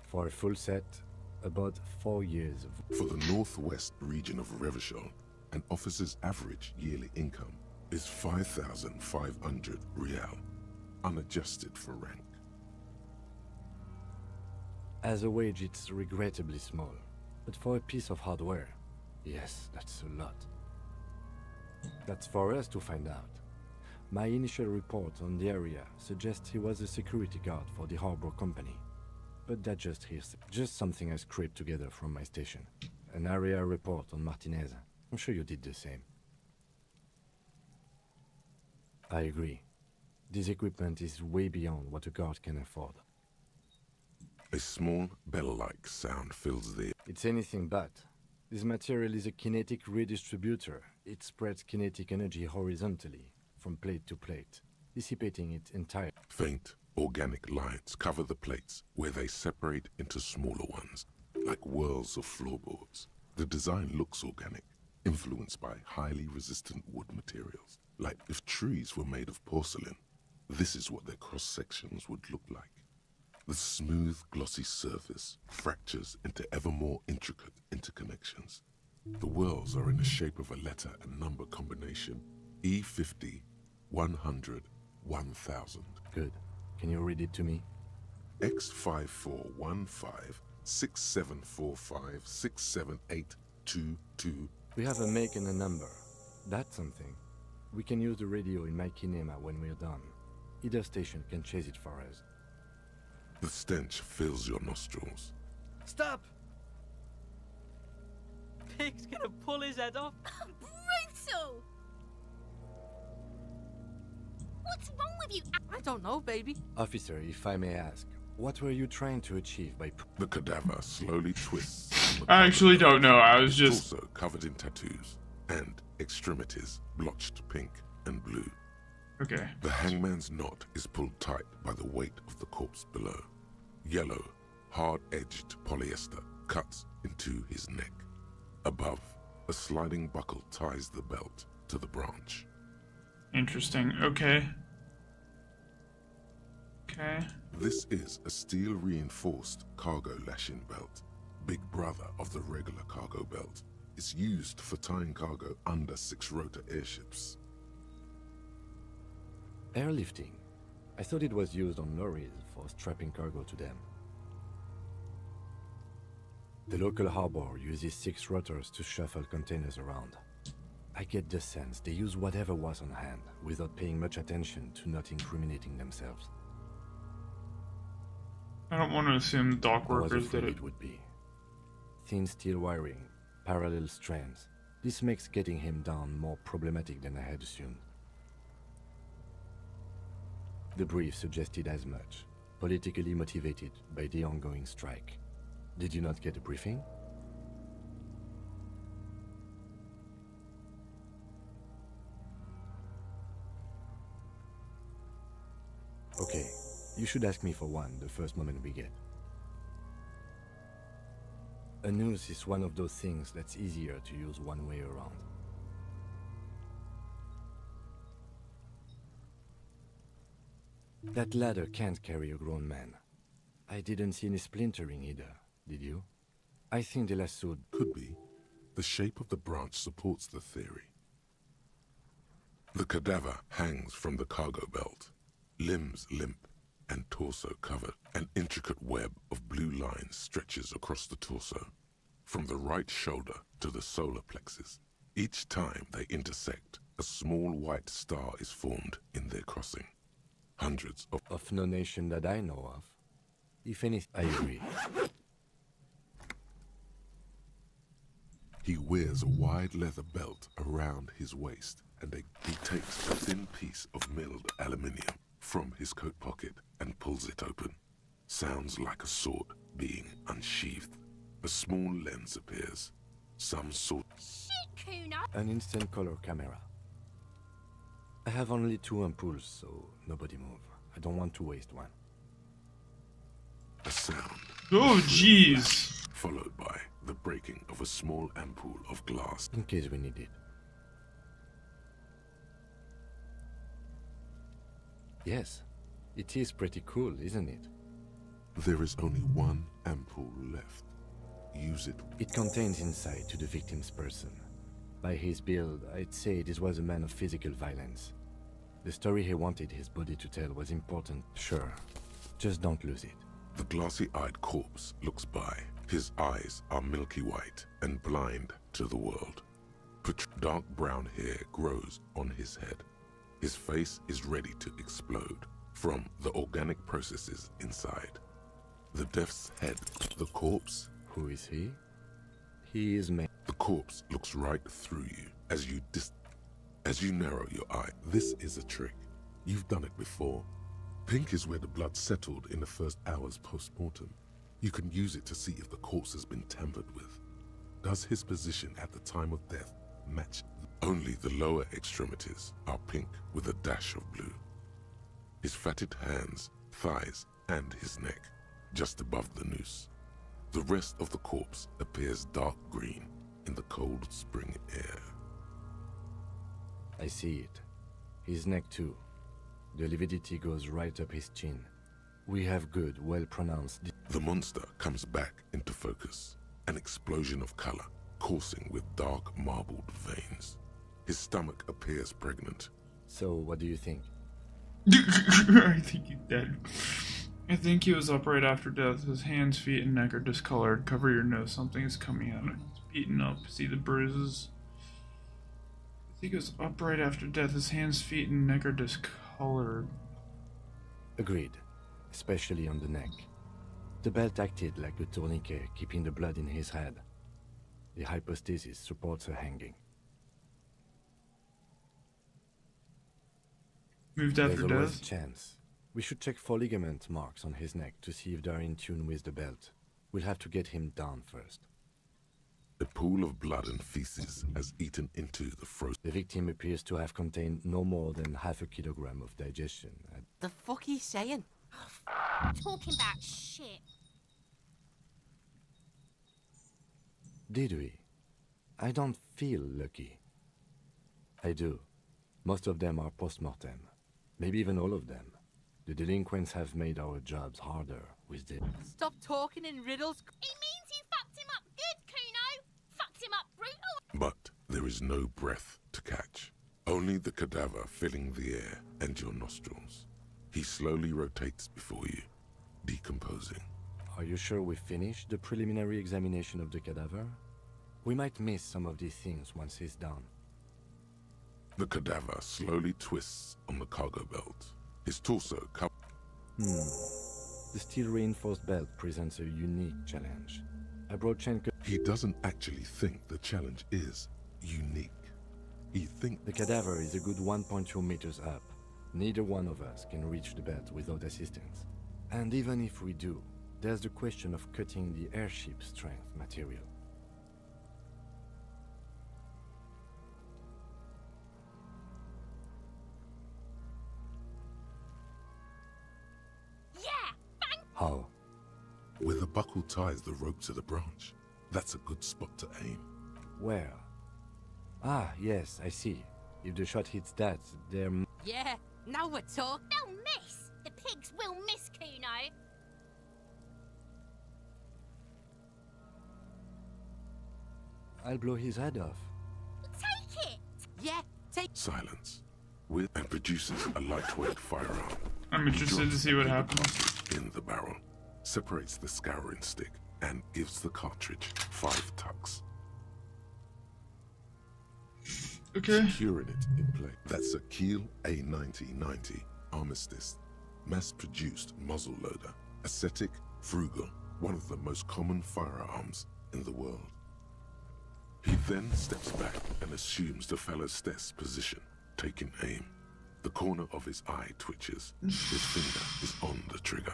S4: For a full set, about 4 years of...
S3: For the northwest region of Revachol, an officer's average yearly income is 5,500 real, unadjusted for rank.
S4: As a wage, it's regrettably small. But for a piece of hardware, yes, that's a lot. That's for us to find out. My initial report on the area suggests he was a security guard for the harbor company. But that's just hearsay. Just something I scraped together from my station. An area report on Martinez. I'm sure you did the same. I agree. This equipment is way beyond what a guard can afford.
S3: A small bell-like sound fills the air.
S4: It's anything but. This material is a kinetic redistributor. It spreads kinetic energy horizontally, from plate to plate, dissipating it entirely.
S3: Faint, organic lines cover the plates where they separate into smaller ones, like whirls of floorboards. The design looks organic, influenced by highly resistant wood materials. Like if trees were made of porcelain, this is what their cross-sections would look like. The smooth, glossy surface fractures into ever more intricate interconnections. The whirls are in the shape of a letter and number combination, E50, 100, 1000.
S4: Good. Can you read it to me?
S3: X5415 6745 67822.
S4: We have a make and a number. That's something. We can use the radio in my kinema when we're done. Either station can chase it for us.
S3: The stench fills your nostrils.
S12: Stop! Pig's gonna pull his head off.
S13: Brutal! What's wrong with you?
S12: I don't know, baby.
S4: Officer, if I may ask, what were you trying to achieve by...
S3: The cadaver slowly twists.
S1: I actually don't know. I was just...
S3: also covered in tattoos and extremities blotched pink and blue.
S1: Okay.
S3: The hangman's knot is pulled tight by the weight of the corpse below. Yellow, hard-edged polyester cuts into his neck. Above, a sliding buckle ties the belt to the branch.
S1: Interesting. Okay. Okay.
S3: This is a steel-reinforced cargo lashing belt, big brother of the regular cargo belt. It's used for tying cargo under 6-rotor airships.
S4: Airlifting. I thought it was used on lorries for strapping cargo to them. The local harbor uses 6 rotors to shuffle containers around. I get the sense they use whatever was on hand, without paying much attention to not incriminating themselves.
S1: I don't want to assume the dock
S4: I was
S1: workers did
S4: afraid
S1: it.
S4: it would be. Thin steel wiring, parallel strands. This makes getting him down more problematic than I had assumed. The brief suggested as much, politically motivated by the ongoing strike. Did you not get a briefing? Okay, you should ask me for one the first moment we get. A noose is one of those things that's easier to use one way around. That ladder can't carry a grown man. I didn't see any splintering either, did you? I think the lasso
S3: could be. The shape of the branch supports the theory. The cadaver hangs from the cargo belt, limbs limp and torso covered. An intricate web of blue lines stretches across the torso, from the right shoulder to the solar plexus. Each time they intersect, a small white star is formed in their crossing. Hundreds
S4: of no nation that I know of. If anything, I agree.
S3: He wears a wide leather belt around his waist, and he takes a thin piece of milled aluminium from his coat pocket and pulls it open. Sounds like a sword being unsheathed. A small lens appears. Some sort...
S13: Shit, Kuna!
S4: An instant color camera. I have only 2 ampoules, so nobody move. I don't want to waste one.
S3: A sound.
S1: Oh, jeez.
S3: Followed by the breaking of a small ampoule of glass.
S4: In case we need it. Yes, it is pretty cool, isn't it?
S3: There is only one ampoule left. Use it.
S4: It contains insight to the victim's person. By his build, I'd say this was a man of physical violence. The story he wanted his body to tell was important, sure. Just don't lose it.
S3: The glassy-eyed corpse looks by. His eyes are milky white and blind to the world. Dark brown hair grows on his head. His face is ready to explode from the organic processes inside. The death's head, the corpse.
S4: Who is he? He is me.
S3: The corpse looks right through you as you narrow your eye. This is a trick. You've done it before. Pink is where the blood settled in the first hours post-mortem. You can use it to see if the corpse has been tampered with. Does his position at the time of death match? Only the lower extremities are pink with a dash of blue. His fatted hands, thighs, and his neck, just above the noose. The rest of the corpse appears dark green in the cold spring air.
S4: I see it. His neck too. The lividity goes right up his chin. We have good, well-pronounced...
S3: The monster comes back into focus. An explosion of color, coursing with dark marbled veins. His stomach appears pregnant.
S4: So, what do you think?
S1: I think he's dead. I think he was upright after death. His hands, feet, and neck are discolored. Cover your nose. Something is coming out. It's beaten up. See the bruises? I think he was upright after death. His hands, feet, and neck are discolored.
S4: Agreed. Especially on the neck. The belt acted like a tourniquet, keeping the blood in his head. The hypostasis supports a hanging.
S1: Moved after
S4: There's always
S1: death?
S4: a chance. We should check for ligament marks on his neck to see if they're in tune with the belt. We'll have to get him down first.
S3: A pool of blood and feces has eaten into the frozen...
S4: The victim appears to have contained no more than half a kilogram of digestion.
S12: The fuck he's saying?
S13: Talking about shit.
S4: Did we? I don't feel lucky. I do. Most of them are post-mortem. Maybe even all of them. The delinquents have made our jobs harder with this.
S12: Stop talking in riddles.
S13: He means you fucked him up good, Kuno. Fucked him up brutal.
S3: But there is no breath to catch. Only the cadaver filling the air and your nostrils. He slowly rotates before you, decomposing.
S4: Are you sure we finished the preliminary examination of the cadaver? We might miss some of these things once he's done.
S3: The cadaver slowly twists on the cargo belt. His torso covered.
S4: The steel-reinforced belt presents a unique challenge. I brought Chenko.
S3: He doesn't actually think the challenge is unique. He thinks
S4: the cadaver is a good 1.2 meters up. Neither one of us can reach the belt without assistance. And even if we do, there's the question of cutting the airship strength material. How?
S3: Where the buckle ties the rope to the branch. That's a good spot to aim.
S4: Where? Ah, yes, I see. If the shot hits that, they're...
S12: Yeah, now we're talking.
S13: They'll miss! The pigs will miss, Kuno!
S4: I'll blow his head off.
S13: Take it!
S12: Yeah, take...
S3: Silence. And produces a lightweight firearm.
S1: I'm interested to see what happens.
S3: In the barrel, separates the scouring stick, and gives the cartridge 5 tucks.
S1: Okay.
S3: Securing it in place. That's a Kiel A9090 Armistice, mass-produced muzzle loader. Ascetic, frugal, one of the most common firearms in the world. He then steps back and assumes the fellow's position, taking aim. The corner of his eye twitches. His finger is on the trigger.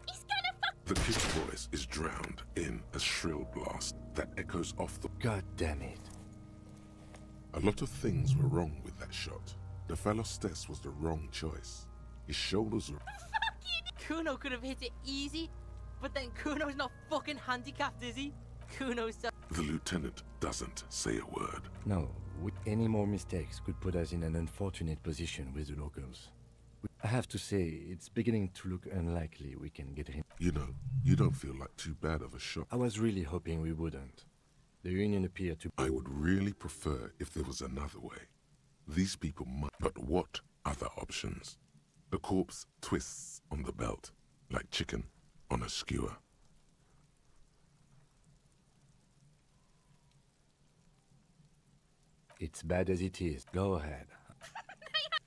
S13: He's gonna fuck.
S3: The kid's voice is drowned in a shrill blast that echoes off the...
S4: God damn it.
S3: A lot of things were wrong with that shot. The fellow's was the wrong choice. His shoulders were...
S12: Kuno could have hit it easy, but then Kuno's not fucking handicapped, is he? Kuno's so...
S3: The lieutenant doesn't say a word.
S4: No, any more mistakes could put us in an unfortunate position with the locals. I have to say, it's beginning to look unlikely we can get him.
S3: You know, you don't feel like too bad of a shot.
S4: I was really hoping we wouldn't. The Union appeared to...
S3: I would really prefer if there was another way. These people might... But what other options? The corpse twists on the belt, like chicken on a skewer.
S4: It's bad as it is. Go ahead.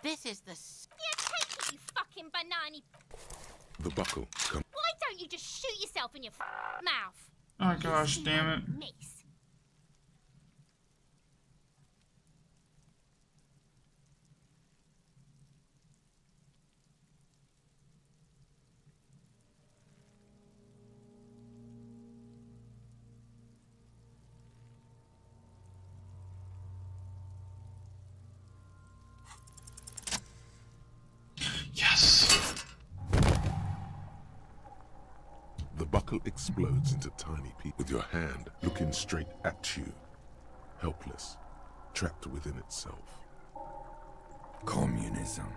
S12: This is the...
S13: Yeah, take it, you fucking banana.
S3: The buckle comes...
S13: Why don't you just shoot yourself in your mouth?
S1: Oh gosh, damn it.
S13: Miss.
S1: Yes.
S3: The buckle explodes into tiny pieces, with your hand looking straight at you, helpless, trapped within itself.
S14: Communism.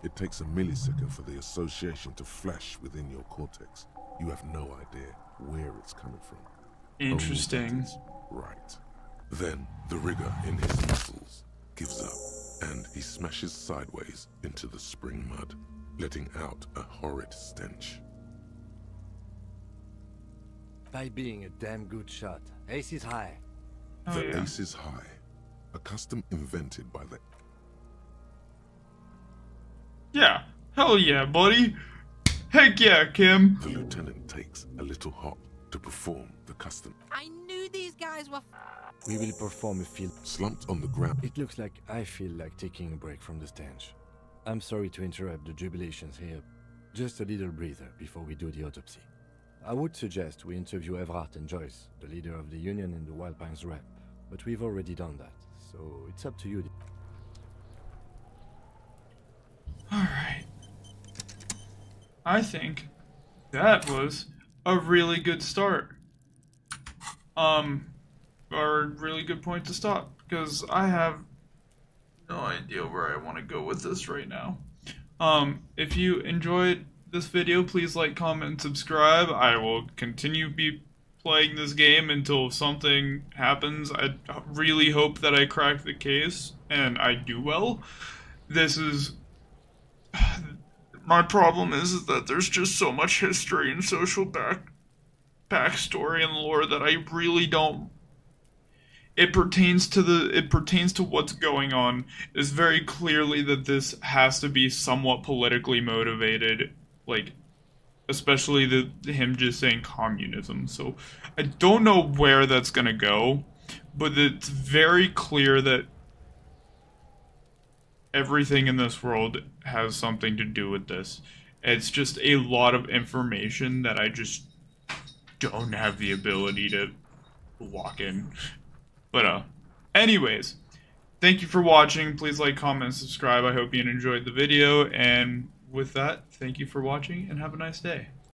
S3: It takes a millisecond for the association to flash within your cortex. You have no idea where it's coming from.
S1: Interesting.
S3: Right. Then the rigor in his muscles gives up, and he smashes sideways into the spring mud, letting out a horrid stench.
S4: By being a damn good shot. Ace is high.
S3: The ace is high, a custom invented by the...
S1: Yeah. Hell yeah, buddy. Heck yeah, Kim.
S3: The lieutenant takes a little hop to perform the custom.
S12: I knew these guys were...
S4: We will perform a field.
S3: Slumped on the ground.
S4: It looks like I feel like taking a break from the stench. I'm sorry to interrupt the jubilations here. Just a little breather before we do the autopsy. I would suggest we interview Everard and Joyce, the leader of the Union and the Wild Pines rep, but we've already done that, so it's up to you.
S1: Alright. I think that was a really good start. Or a really good point to stop, because I have no idea where I want to go with this right now. If you enjoyed this video, please like, comment, and subscribe. I will continue be playing this game until something happens. I really hope that I crack the case, and I do well. This is... My problem is that there's just so much history and social backstory and lore that I really don't it pertains to what's going on. It's very clearly that this has to be somewhat politically motivated, like, especially him just saying communism. So I don't know where that's gonna go, but it's very clear that everything in this world has something to do with this. It's just a lot of information that I just don't have the ability to walk in. But anyways, thank you for watching. Please like, comment, and subscribe. I hope you enjoyed the video, and with that, thank you for watching and have a nice day.